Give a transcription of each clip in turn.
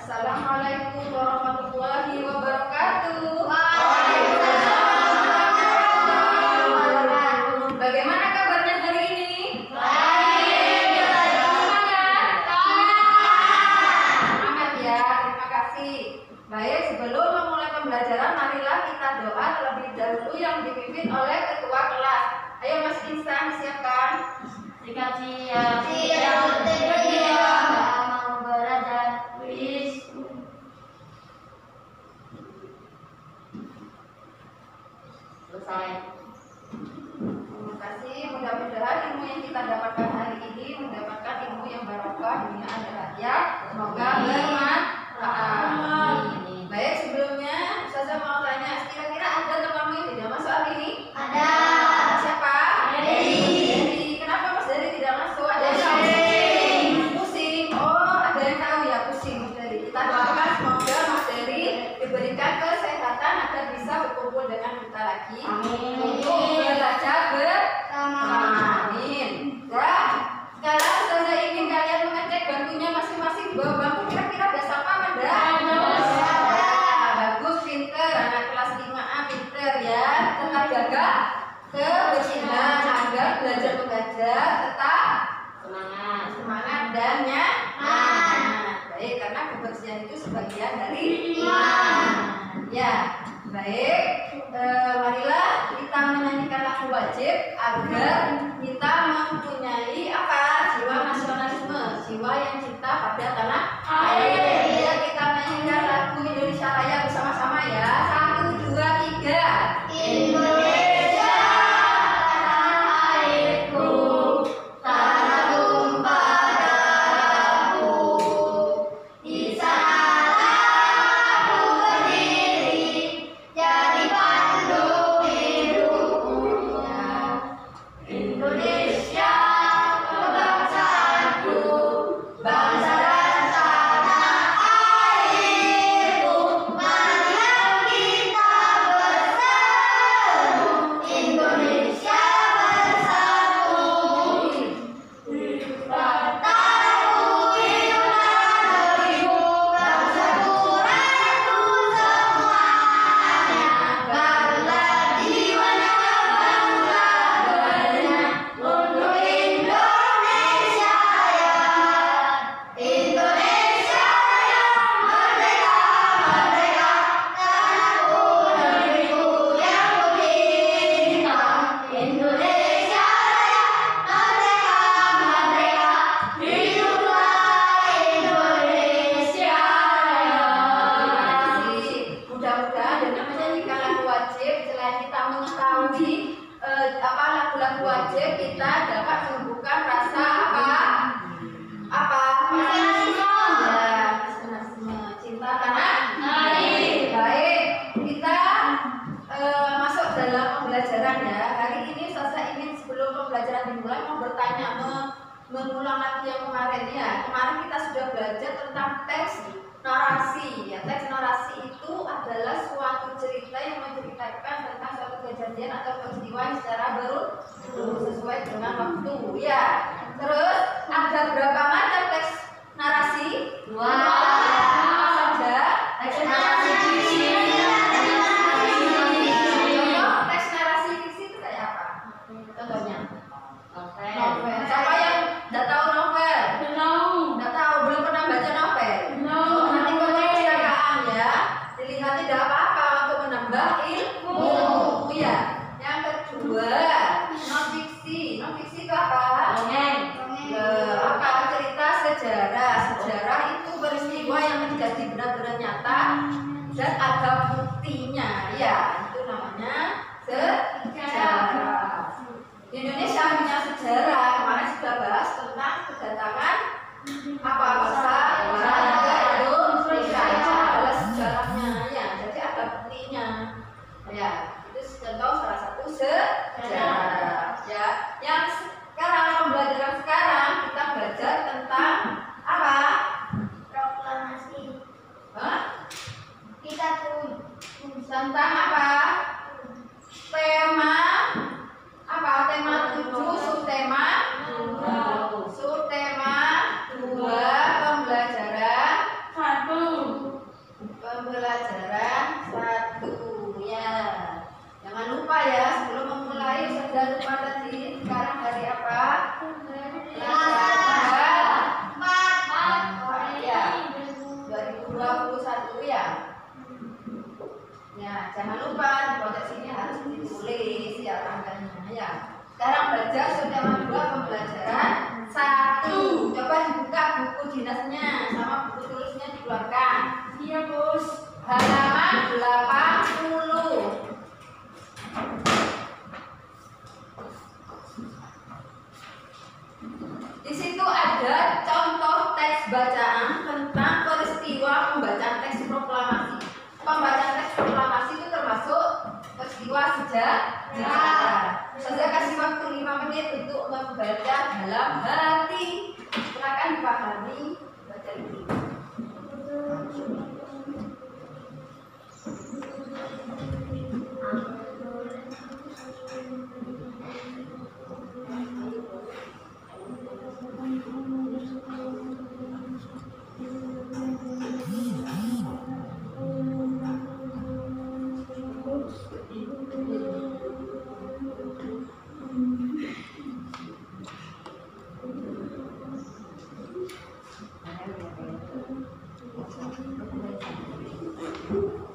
Assalamualaikum warahmatullahi wabarakatuh. Bagaimana kabarnya hari ini? Baik. Semangat ya, terima kasih. Baik, sebelum memulai pembelajaran, marilah kita doa terlebih dahulu yang dipimpin oleh ketua kelas. Ayo Mas Insan, siapkan. Siap. Mau belajar. Selesai. Terima kasih. Mudah-mudahan ilmu yang kita dapatkan hari ini mendapatkan ilmu yang barokah dunia akhirat ya. Semoga bermanfaat. Baik, sebelumnya Ustazah mau tanya, kira-kira ada temanmu yang tidak masuk hari ini? Ada. Siapa? Dedi. Kenapa Mas Dedi tidak masuk? Ada yang tahu? Pusing. Oh, ada yang tahu ya, pusing Mas Dedi. Kita doakan semoga Mas Dedi diberikan kesehatan agar bisa berkumpul dengan kita lagi. Amin. Untuk belajar bersama. Amin. Nah, sekarang Ustazah ingin kalian mengecek bangkunya masing-masing di bawah bangku. Kira-kira ada siapa ada? Bagus, pinter. Anak kelas 5A pinter ya. Tetap jaga kebersihan agar belajar mengajar tetap semangat dan nyaman. Baik, karena kebersihan itu sebagian dari iman. Ya, baik. Marilah kita menyanyikan lagu wajib agar kita mempunyai apa? Jiwa nasionalisme, jiwa yang cinta pada tanah air. Ya, kita menyanyikan lagu Indonesia Raya bersama-sama ya. 1, 2, 3. Indonesia, tanah airku, tanah tumpah darahku. Di sana aku berdiri, jadi pandu hidupku. Indonesia, kebangsaanku, bangsa dan tanah airku. Marilah kita bersatu, Indonesia bersatu. Partai negeriku, bangsaku, rakyatku semuanya. Barulah jiwanya, bangga doanya untuk Indonesia ya. Indonesia yang merdeka, merdeka, tanahku, negeriku yang bintang. Indonesia Raya, merdeka, merdeka, hiduplah Indonesia Raya. Mudah-mudahan dengan menyanyikan lagu wajib, selain kita mengetahui lagu-lagu wajib, kita dapat menumbuhkan rasa nasionalisme, cinta tanah air. Baik, kita masuk dalam pembelajaran ya. Hari ini saya ingin sebelum pembelajaran dimulai mau bertanya, mengulang lagi yang kemarin ya. Kemarin kita sudah belajar tentang teks narasi ya. Teks narasi itu adalah suatu cerita yang menceritakan tentang suatu kejadian atau peristiwa yang secara berurut sesuai dengan waktu ya. Terus ada berapa macam teks narasi? 2. Apa saja? Teks narasi fiksi. Contoh teks narasi fiksi itu kayak apa? Contohnya? Novel. Siapa yang tidak tahu novel? Tidak tahu, belum pernah baca novel? Nanti kalau perpustakaan ya, dilihat tidak apa-apa untuk menambah ilmu ya. Yang kedua, non fiksi. Non fiksi itu apa? buku dinasnya sama buku tulisnya dikeluarkan. Iya, Bos. Halaman 80. Di situ ada contoh teks bacaan tentang peristiwa pembacaan teks proklamasi. Pembacaan teks proklamasi itu termasuk peristiwa sejarah. Saya kasih waktu 5 menit untuk membaca dalam hati. Silakan dipahami baca ini.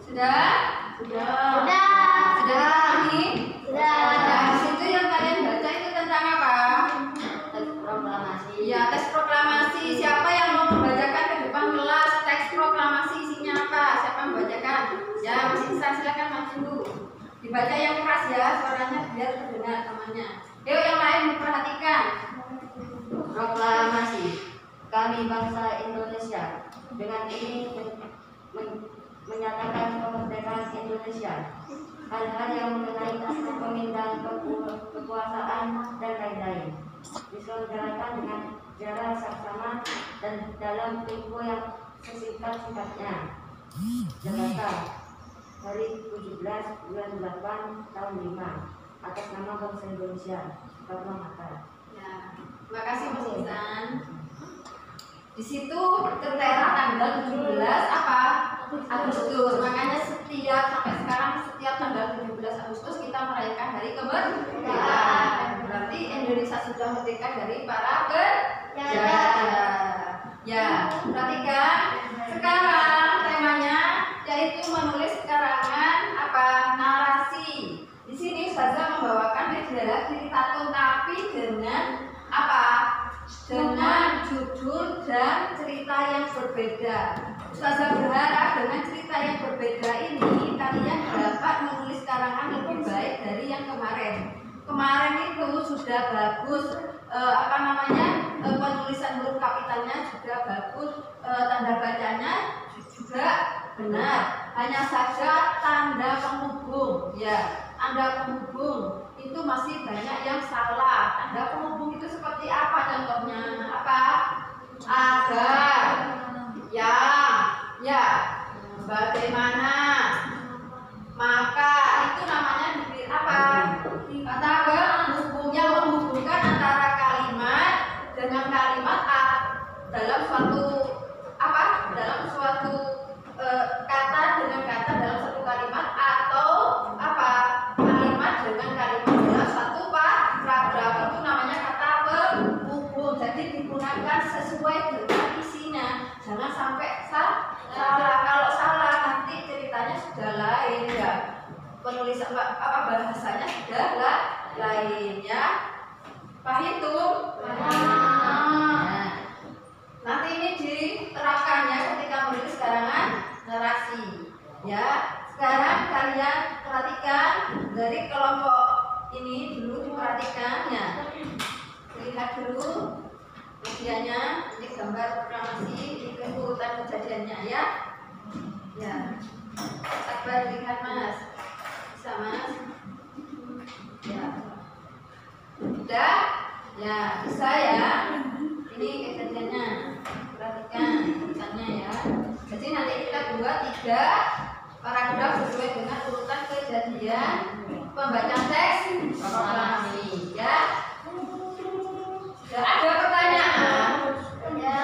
Sudah? Sudah. Sudah pahami? Sudah. Nah, di situ yang kalian baca itu tentang apa? Teks proklamasi. Ya, teks proklamasi. Siapa yang mau membacakan ke depan kelas? Teks proklamasi isinya apa? Siapa yang membacakan? Ya, Mas Ihsan silakan maju. Dibaca yang keras ya, suaranya biar terdengar temannya. Yuk yang lain diperhatikan. Proklamasi. Kami bangsa Indonesia dengan ini menyatakan kemerdekaan Indonesia. Hal-hal yang mengenai pemindahan kekuasaan dan lain-lain diselenggarakan dengan jalan saksama dan dalam tempo yang sesingkat-singkatnya. Jakarta, hari 17 bulan 8 tahun 5, atas nama bangsa Indonesia. Soekarno-Hatta. Ya, terima kasih Mas Ihsan. Di situ tertera tanggal 17 apa? Agustus. Makanya setiap sampai sekarang setiap tanggal 17 Agustus kita merayakan hari kemerdekaan. Berarti Indonesia sudah merdeka dari para penjajah. Ya, perhatikan. Sekarang temanya yaitu menulis karangan apa? Narasi. Di sini Ustazah membawakan majalah Tirtatul tapi dengan apa? Dengan judul dan cerita yang berbeda. Ustazah berharap dengan cerita yang berbeda ini kalian dapat menulis karangan lebih baik dari yang kemarin. Kemarin itu sudah bagus penulisan huruf kapitalnya juga bagus, tanda bacanya juga benar. Hanya saja tanda penghubung, ya, tanda penghubung itu masih banyak yang salah. Tanda penghubung itu seperti apa contohnya? Apa? Agar, ya, bagaimana, maka itu namanya apa? Kata penghubung yang menghubungkan antara kalimat dengan kalimat dalam suatu apa? Dalam suatu kata dengan kata dalam satu kalimat atau apa? Kalimat dengan kalimat dalam satu paragraf itu namanya kata penghubung. Jadi digunakan sesuai dengan isinya. Jangan sampai salah. Kalau salah nanti ceritanya sudah lain ya. Penulisan bahasanya sudah lain ya. Paham tuh? Nah, nanti ini diterapkannya ketika menulis karangan narasi. Ya, sekarang kalian perhatikan dari kelompok ini dulu diperhatikan ya. Lihat dulu medianya, ini gambar proklamasi, ini urutan kejadiannya ya. Ya, sabar lihat Mas, bisa Mas. Ya, udah, ya bisa ya. Ini kejadiannya, perhatikan tulisannya ya. Jadi nanti kita buat 3 paragraf sesuai dengan urutan kejadian pembacaan teks proklamasi ya. Ada pertanyaan? Ya.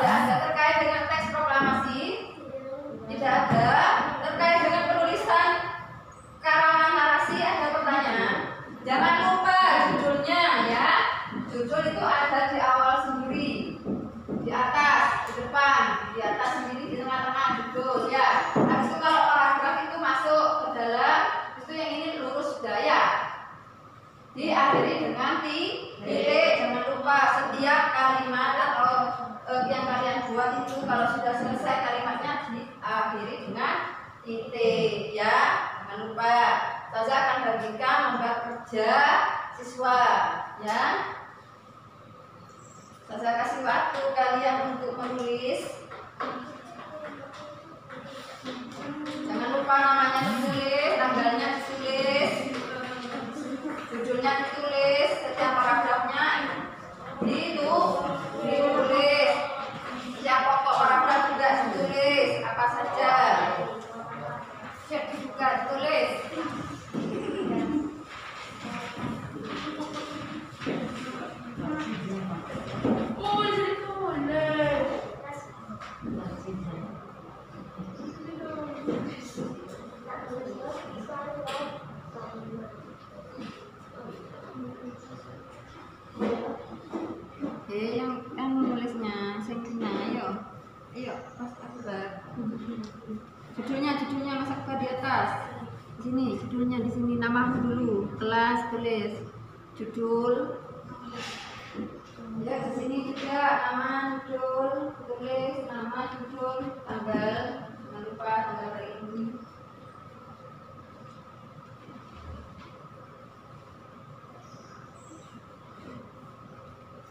Tidak ada terkait dengan teks proklamasi? Tidak ada. Terkait dengan penulisan karangan narasi ada pertanyaan? Jangan lupa judulnya ya. Judul itu ada di awal sendiri, di atas, di depan, di atas sendiri, di tengah-tengah judul ya. Habis itu kalau paragraf itu masuk ke dalam, itu yang ini lurus sudah ya. Diakhiri dengan titik. Jangan lupa setiap kalimat atau yang kalian buat itu kalau sudah selesai kalimatnya diakhiri dengan titik ya. Jangan lupa saya akan bagikan lembar kerja siswa ya. Saya kasih waktu kalian untuk menulis. Jangan lupa namanya ditulis, tanggalnya ditulis, judulnya ditulis, setiap paragrafnya ditulis, setiap pokok paragraf juga ditulis, apa saja juga ditulis. Yang nulisnya singkirnya ayo pas akbar judulnya Mas Akbar di atas di sini, judulnya di sini, namamu dulu, kelas tulis judul ya, di sini juga nama, judul, tulis nama, judul, tanggal, jangan lupa tanggal hari ini.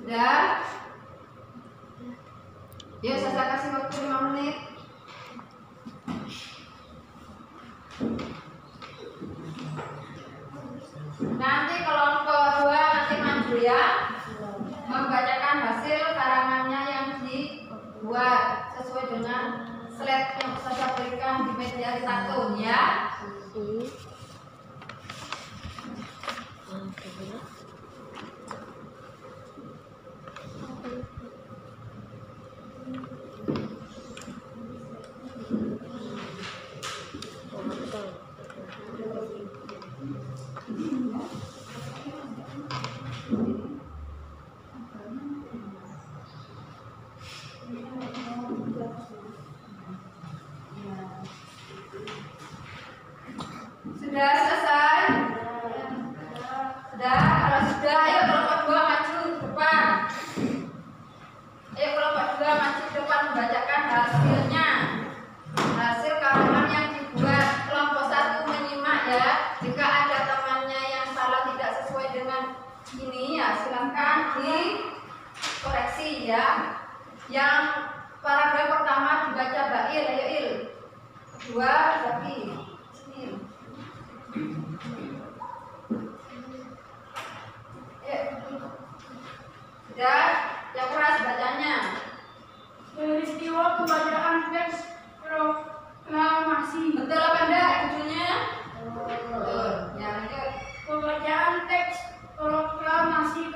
Sudah? Yuk saya kasih waktu 5 menit. Nanti kelompok 2 nanti maju ya, membacakan hasil karangannya yang dibuat sesuai dengan slide yang saya berikan di media Tatung ya. Sudah selesai? Sudah? Kalau sudah, ayo kelompok 2 maju ke depan. Ayo kelompok 2 maju ke depan membacakan hasilnya. Hasil karangan yang dibuat. Kelompok 1 menyimak ya. Jika ada temannya yang salah tidak sesuai dengan ini ya, silakan dikoreksi ya. Yang paragraf pertama dibaca Bail, ayo Il. Kedua Zaki. Sudah, yang keras bacanya. Peristiwa pembacaan teks proklamasi. Betul apa enggak judulnya? Betul. Yang lanjut. Pembacaan teks proklamasi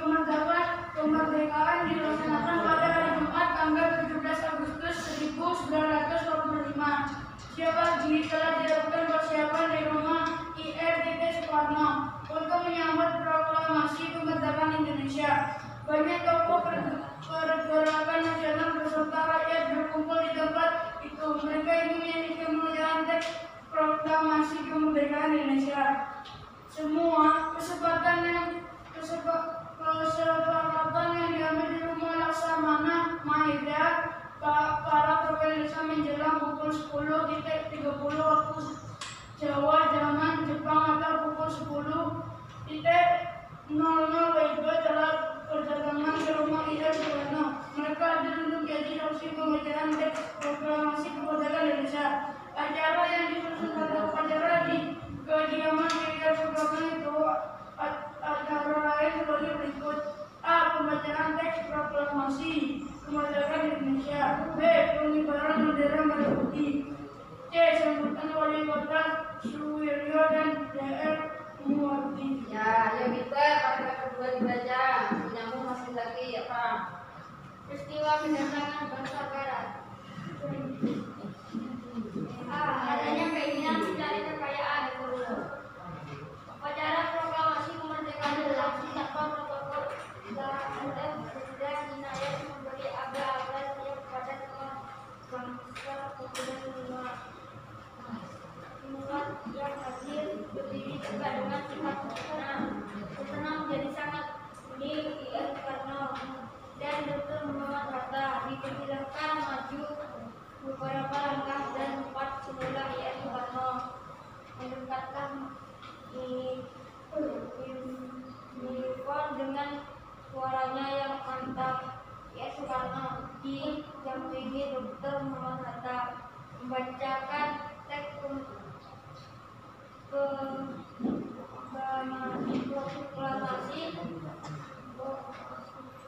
kemerdekaan dilaksanakan pada hari Jumat tanggal 17 Agustus 1945. Siap pagi telah dilakukan persiapan di rumah IR Soekarno untuk menyambut proklamasi kemerdekaan Indonesia. Banyak tokoh pergerakan nasional beserta rakyat berkumpul di tempat itu. Mereka ingin menyanyi kemuliaan teks proklamasi kemerdekaan Indonesia. Semua kesepakatan yang diambil di rumah Laksamana Maeda para kepala desa menjelang pukul 10.30 waktu Jawa zaman Jepang atau pukul 10.00 WIB telah berdatangan ke rumah IR Soekarno. Mereka hadir untuk jadi saksi pembacaan teks proklamasi kemerdekaan Indonesia. Acara yang disusun pada upacara di kediaman IR Soekarno itu antara lain sebagai berikut: A. Pembacaan teks proklamasi kemerdekaan Indonesia. B. Pengibaran bendera merah putih. C. Sambutan wali kota Suwiryo dan DR Muwardi. Ya, yang kita paragraf kedua dibaca. Nyambung masih lagi apa? Peristiwa kedatangan bangsa Barat. A. Adanya keinginan mencari kekayaan. Upacara proklamasi kemerdekaan dilaksanakan tanpa protokol. Dan presiden inayat memberi abla-abla kepada semua bangsa kemudian umat yang hadir berdiri tegak dengan sikap tenang menjadi sangat ini IR Soekarno dan Y.S. Soekarno. Di jam PG Dr. Muhammad Hatta membacakan teks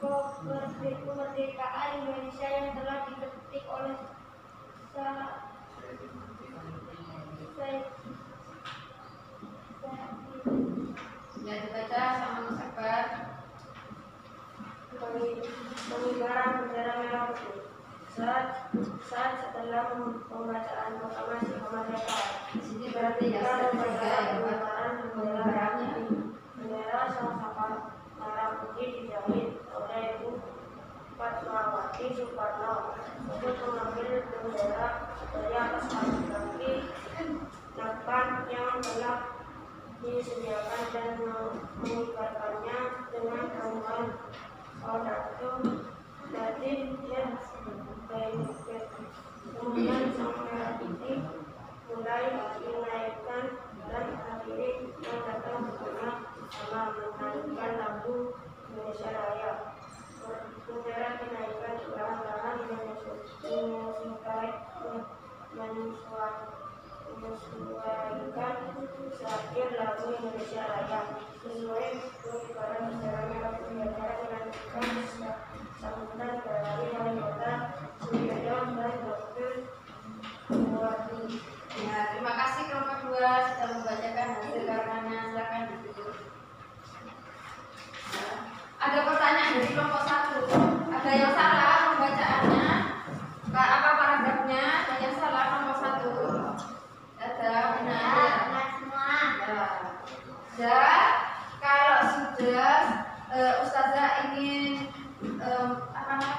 proklamasi kemerdekaan Indonesia yang telah diketik oleh Ya, dibaca sama musafir. Pengibaran bendera merah putih. Saat setelah pembacaan proklamasi kemerdekaan, Di sini berarti ya bendera sang-saka merah putih dijahit oleh Ibu Fatmawati Soekarno untuk mengambil bendera dari atas kaki nampan yang telah disediakan dan mengibarkannya dengan ramuan soldatum dari yang kemudian sang merah putih mulai dinaikkan dan akhirnya yang datang bersama sama menyanyikan lagu Indonesia Raya. Bendera dinaikkan perlahan-lahan menyesuaikan seakhir lagu Indonesia Raya sesuai pengibaran bendera merah putih dengan sambutan dari wali kota Suyoyo dan Dr. Muwati. Ya, terima kasih kelompok 2 sudah membacakan hasil karangannya. Silakan ditutup. Ya. Ada pertanyaan dari kelompok 1. Ada yang salah pembacaannya? Apa paragrafnya? Ada yang salah kelompok 1? Ada, benar. Ya. Dan kalau sudah Ustazah ingin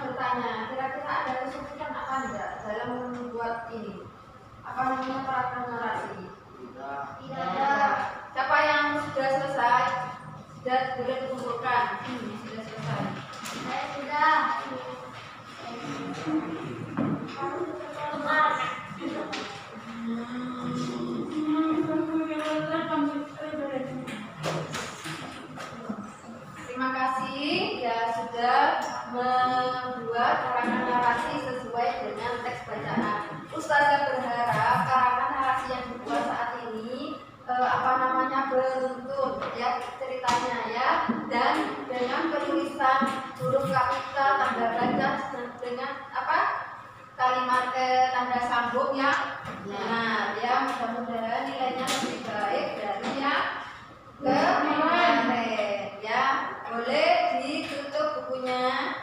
bertanya, kira-kira ada kesulitan apa enggak dalam membuat ini? Apa namanya paragraf narasi? Tidak. Tidak. Siapa yang sudah selesai? Sudah boleh dikumpulkan. Sudah selesai. Saya sudah. Terima kasih ya sudah membuat karangan narasi sesuai dengan teks bacaan. Ustazah berharap karangan narasi yang dibuat saat ini beruntun ya ceritanya ya, dan dengan penulisan huruf kapital, tanda baca dengan kalimat tanda sambung yang benar ya. Mudah-mudahan nilainya lebih baik dari yang kemarin ya. Boleh ditutup bukunya.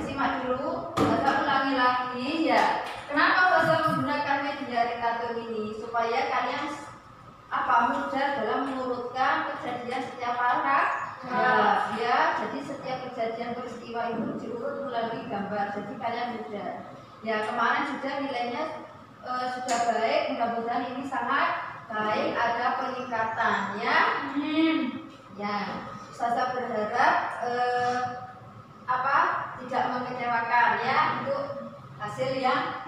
Simak dulu, Ustazah ulangi lagi ya. Kenapa Ustazah menggunakan media rekatur ini? Supaya kalian mudah dalam mengurutkan kejadian setiap paragraf ya. Jadi setiap kejadian peristiwa itu diurut melalui gambar. Jadi kalian mudah. Ya, kemarin sudah nilainya sudah baik. Mudah-mudahan ini sangat baik, ada peningkatan ya. Ya, Ustazah berharap tidak mengecewakan ya untuk hasil yang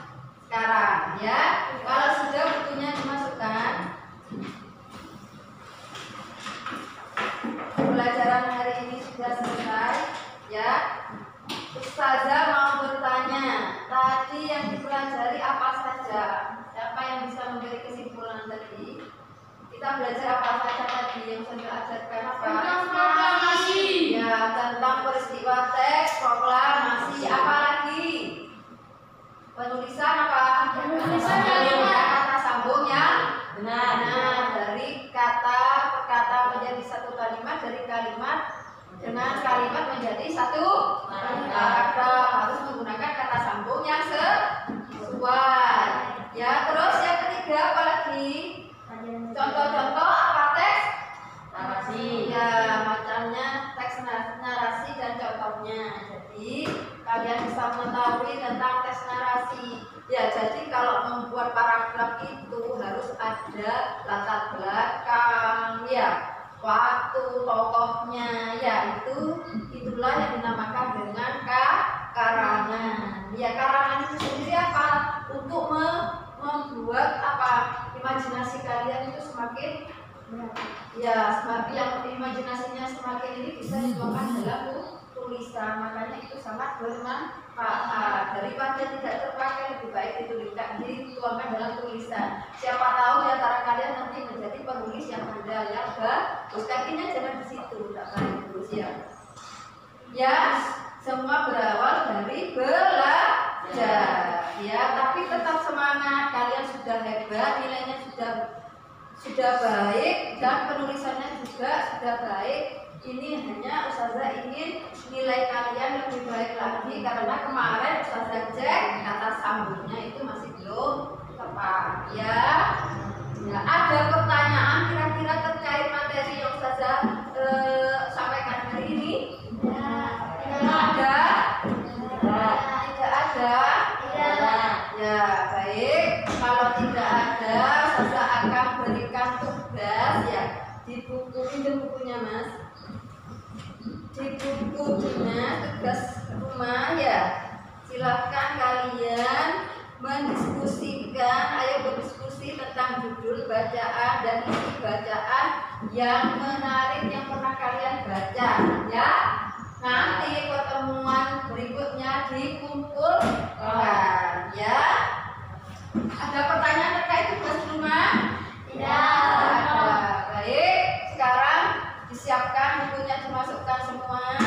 sekarang ya. Kalau sudah bukunya dimasukkan, pelajaran hari ini sudah selesai ya. Ustazah mau bertanya, tadi yang dipelajari apa saja? Siapa yang bisa memberi kesimpulan tadi? Kita belajar apa saja tadi yang sudah ajarkan? Proklamasi. Ya, tentang peristiwa teks, proklamasi, apa lagi? Penulisan apa? Penulisan kalimat. Kata sambung yang benar. Nah, dari kata per kata menjadi satu kalimat, dari kalimat dengan kalimat menjadi satu paragraf. Harus menggunakan kata sambung yang sesuai. Ya, terus yang ketiga apa lagi? Contoh-contoh apa teks? Narasi. Ya, macamnya teks narasi dan contohnya. Jadi kalian bisa mengetahui tentang teks narasi. Ya, jadi kalau membuat paragraf itu harus ada latar belakang ya, waktu, tokohnya ya, itulah yang dinamakan dengan karangan. Ya, karangan itu sendiri apa? Untuk membuat imajinasi kalian itu semakin ya, semakin yang imajinasinya semakin ini bisa dituangkan dalam tulisan, makanya itu sangat bermanfaat. Daripada tidak terpakai, lebih baik dituangkan dalam tulisan. Siapa tahu di antara kalian nanti menjadi penulis yang handal, yang bagus. Kakinya jangan di situ, tidak baik terus ya. Ya, semua berawal dari belajar. Ya, tapi tetap semangat. Kalian sudah hebat, nilainya sudah baik dan penulisannya juga sudah baik. Ini hanya Ustazah ingin nilai kalian lebih baik lagi karena kemarin Ustazah cek kata sambungnya itu masih belum tepat ya. Ya, ada pertanyaan kira-kira terkait materi yang Ustazah sampaikan hari ini? Tidak ada. Ya, baik. Kalau tidak ada, Ustazah akan berikan tugas ya di buku, pinjam bukunya Mas. Di buku tugas rumah ya. Silahkan kalian mendiskusikan, ayo berdiskusi tentang judul bacaan dan isi bacaan yang menarik yang pernah kalian baca ya. Nanti pertemuan berikutnya dikumpulkan ya. Ada pertanyaan terkait tugas rumah? Tidak ada. Baik, sekarang disiapkan bukunya, dimasukkan semua,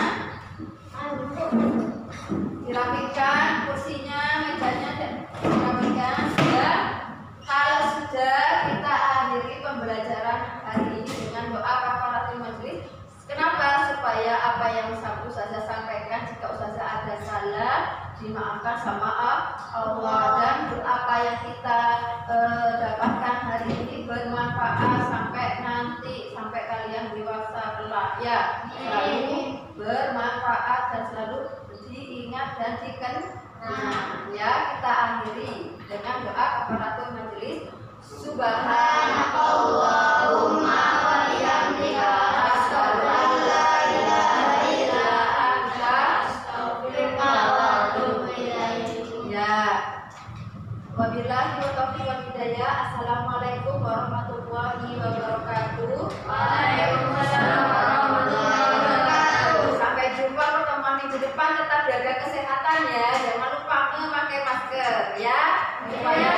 dirapikan kursinya, mejanya dirapikan ya. Kalau sudah, kita akhiri pembelajaran hari ini dengan doa kafaratul majelis. Kenapa? Supaya apa yang Ustazah sampaikan, jika Ustazah ada salah, dimaafkan sama Allah, dan apa yang kita dapatkan hari ini bermanfaat sampai nanti, sampai kalian dewasa kelak ya, selalu bermanfaat dan selalu diingat dan dikenang ya. Kita akhiri dengan doa kafaratul majelis. Subhanakallahumma wa bihamdika asyhadu an la ilaha illa anta astaghfiruka wa atubu ilaik. Ya. Wabillahi taufiq wal hidayah. Assalamualaikum warahmatullahi wabarakatuh. Waalaikumsalam warahmatullahi wabarakatuh. Sampai jumpa pertemuan minggu depan. Tetap jaga kesehatan ya. Jangan lupa memakai masker ya. Supaya